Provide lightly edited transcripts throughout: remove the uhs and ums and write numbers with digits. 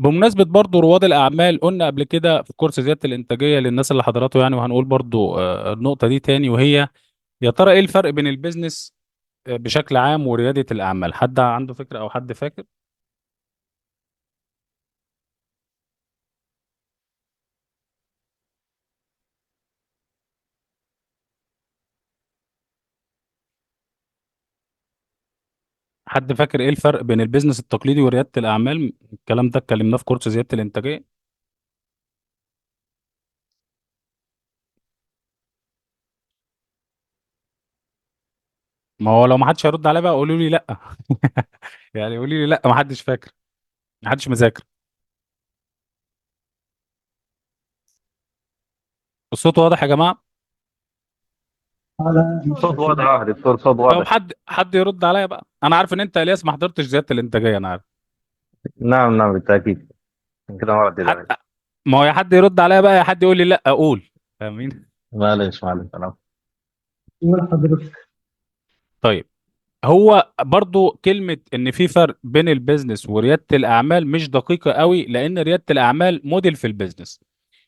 بمناسبة برضو رواد الأعمال، قلنا قبل كده في كورس زيادة الإنتاجية للناس اللي حضرته يعني، وهنقول برضو النقطة دي تاني، وهي يا ترى إيه الفرق بين البيزنس بشكل عام وريادة الأعمال؟ حد عنده فكرة أو حد فاكر؟ حد فاكر إيه الفرق بين البيزنس التقليدي وريادة الأعمال؟ الكلام ده اتكلمناه في كورس زيادة الإنتاجية. ما هو لو ما حدش هيرد عليا بقى قولوا لي لأ. يعني قولي لي لأ، ما حدش فاكر، ما حدش مذاكر. الصوت واضح يا جماعة؟ صوت واضح يا دكتور، صوت طب واضح. حد يرد عليا بقى. أنا عارف إن أنت يا إلياس ما حضرتش زيادة الإنتاجية، أنا عارف. نعم نعم بالتأكيد. كده ما ردي حد، عليك. ما هو يا حد يرد عليا بقى يا حد يقول لي لا اقول. فاهمين؟ معلش معلش أنا. طيب، هو برضو كلمة ان في فرق بين البيزنس وريادة الاعمال مش دقيقة قوي، لان ريادة الاعمال موديل في البيزنس.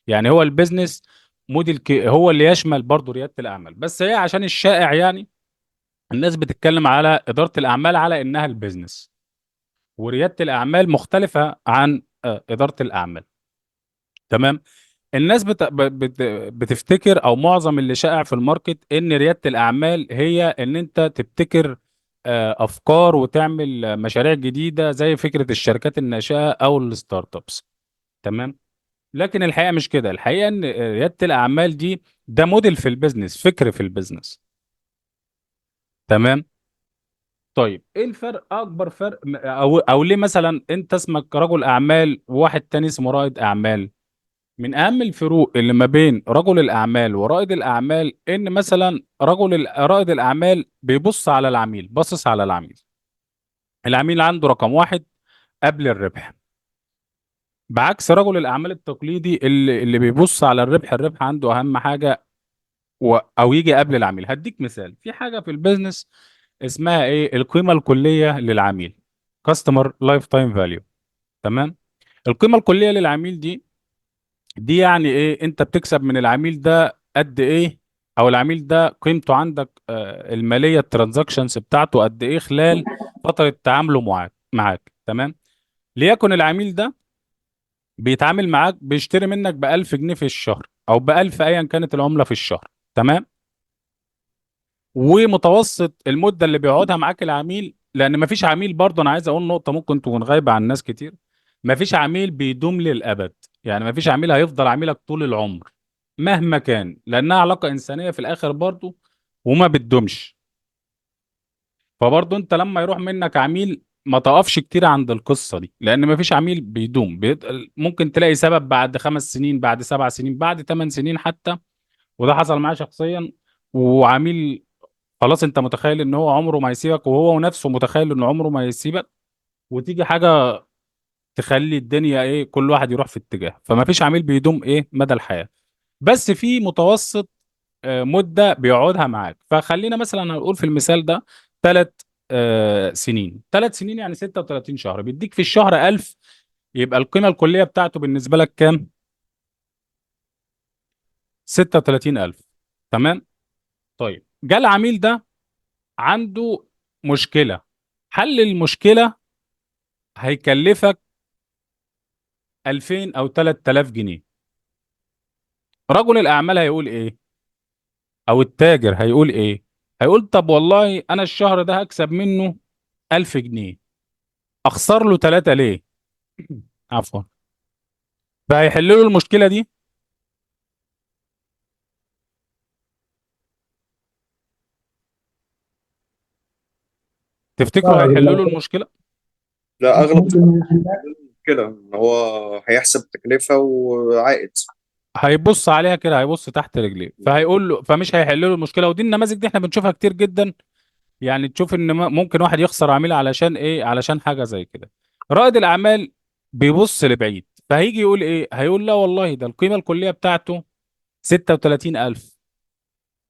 يعني هو البيزنس موديل هو اللي يشمل برضو ريادة الاعمال، بس هي عشان الشائع يعني الناس بتتكلم على إدارة الاعمال على انها البيزنس، وريادة الاعمال مختلفة عن إدارة الاعمال. تمام. الناس بتفتكر، او معظم اللي شائع في الماركت، ان ريادة الاعمال هي ان انت تبتكر افكار وتعمل مشاريع جديدة زي فكرة الشركات الناشئة او الستارت ابس. تمام. لكن الحقيقة مش كده. الحقيقة ان ريادة الاعمال دي ده موديل في البيزنس، فكر في البيزنس. تمام. طيب ايه الفرق، اكبر فرق او ليه مثلا انت اسمك رجل اعمال وواحد تاني اسمه رائد اعمال؟ من أهم الفروق اللي ما بين رجل الأعمال ورائد الأعمال إن مثلا رائد الأعمال بيبص على العميل، باصص على العميل. العميل عنده رقم واحد قبل الربح، بعكس رجل الأعمال التقليدي اللي بيبص على الربح. الربح عنده أهم حاجة أو يجي قبل العميل. هديك مثال في حاجة في البيزنس اسمها إيه؟ القيمة الكلية للعميل، Customer Lifetime Value. تمام. القيمة الكلية للعميل دي يعني ايه؟ انت بتكسب من العميل ده قد ايه، او العميل ده قيمته عندك الماليه، الترانزاكشنز بتاعته قد ايه خلال فتره تعامله معاك. تمام. ليكن العميل ده بيتعامل معاك، بيشتري منك ب 1000 جنيه في الشهر او ب 1000 ايا كانت العمله في الشهر. تمام. ومتوسط المده اللي بيقعدها معاك العميل، لان مفيش عميل، برضه انا عايز اقول نقطه ممكن تكون غايبه عن ناس كتير، مفيش عميل بيدوم للابد. يعني مفيش عميل هيفضل عميلك طول العمر مهما كان، لانها علاقه انسانيه في الاخر برضه وما بتدومش. فبرضه انت لما يروح منك عميل ما تقفش كتير عند القصه دي، لان مفيش عميل بيدوم. ممكن تلاقي سبب بعد 5 سنين، بعد 7 سنين، بعد 8 سنين حتى، وده حصل معايا شخصيا. وعميل خلاص انت متخيل ان هو عمره ما يسيبك، وهو نفسه متخيل ان عمره ما يسيبك، وتيجي حاجة تخلي الدنيا ايه، كل واحد يروح في اتجاه. فما فيش عميل بيدوم ايه مدى الحياة، بس في متوسط مدة بيقعدها معاك. فخلينا مثلا هنقول في المثال ده 3 سنين. 3 سنين يعني 36 شهر، بيديك في الشهر 1000، يبقى القيمة الكلية بتاعته بالنسبة لك كام؟ 36,000. تمام. طيب جه العميل ده عنده مشكلة، حل المشكلة هيكلفك 2000 او 3000 جنيه. رجل الاعمال هيقول ايه؟ او التاجر هيقول ايه؟ هيقول طب والله انا الشهر ده هكسب منه 1000 جنيه، اخسر له 3 ليه؟ عفوا. فهيحل له المشكلة دي. تفتكروا صعب هيحل له للأسف. المشكلة؟ لا، اغلب ممكن يحلها. كده ان هو هيحسب تكلفة وعائد. هيبص عليها كده، هيبص تحت رجليه، فهيقول له، فمش هيحل له المشكلة. ودي النماذج دي احنا بنشوفها كتير جدا. يعني تشوف ان ممكن واحد يخسر عميل علشان ايه؟ علشان حاجة زي كده. رائد الاعمال بيبص لبعيد، فهيجي يقول ايه؟ هيقول لا والله ده القيمة الكلية بتاعته 36,000،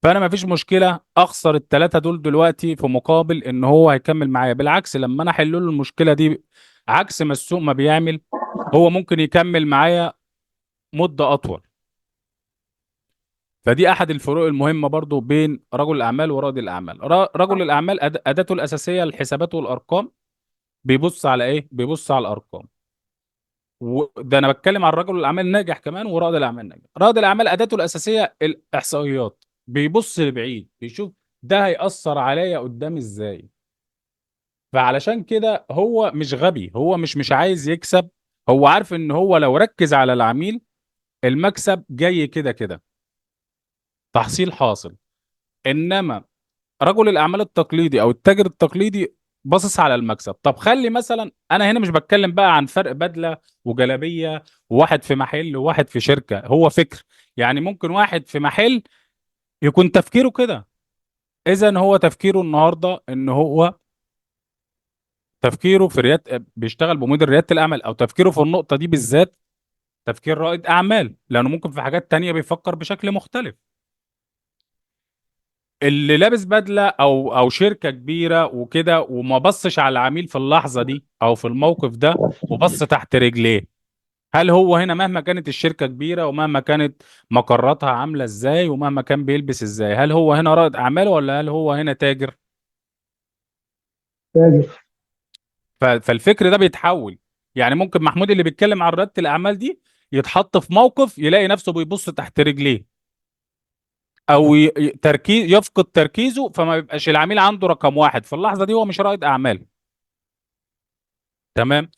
فانا ما فيش مشكلة اخسر الثلاثة دول دلوقتي في مقابل ان هو هيكمل معايا. بالعكس، لما انا احل له المشكلة دي، عكس ما السوق ما بيعمل، هو ممكن يكمل معايا مدة أطول. فدي أحد الفروق المهمة برضو بين رجل الأعمال ورائد الأعمال. رجل الأعمال أداته الأساسية الحسابات والأرقام، بيبص على إيه؟ بيبص على الأرقام. وده أنا بتكلم عن رجل الأعمال الناجح كمان ورائد الأعمال الناجح. رائد الأعمال أداته الأساسية الإحصائيات، بيبص لبعيد، بيشوف ده هيأثر عليا قدام إزاي. فعلشان كده هو مش غبي، هو مش عايز يكسب. هو عارف ان هو لو ركز على العميل المكسب جاي كده كده، تحصيل حاصل. انما رجل الاعمال التقليدي او التاجر التقليدي باصص على المكسب. طب خلي مثلا، انا هنا مش بتكلم بقى عن فرق بدلة وجلابية، وواحد في محل وواحد في شركة، هو فكر. يعني ممكن واحد في محل يكون تفكيره كده. اذا هو تفكيره النهارده ان هو تفكيره في بيشتغل بمدير ريادة الاعمال، او تفكيره في النقطة دي بالذات تفكير رائد اعمال، لانه ممكن في حاجات تانية بيفكر بشكل مختلف. اللي لابس بدلة او شركة كبيرة وكده وما بصش على العميل في اللحظة دي او في الموقف ده، وبص تحت رجليه، هل هو هنا مهما كانت الشركة كبيرة ومهما كانت مقراتها عاملة ازاي ومهما كان بيلبس ازاي، هل هو هنا رائد اعمال ولا هل هو هنا تاجر؟ تاجر. فالفكر ده بيتحول. يعني ممكن محمود اللي بيتكلم عن ريادة الاعمال دي يتحط في موقف يلاقي نفسه بيبص تحت رجليه، او تركيز، يفقد تركيزه، فما يبقاش العميل عنده رقم واحد في اللحظه دي، هو مش رائد اعمال. تمام.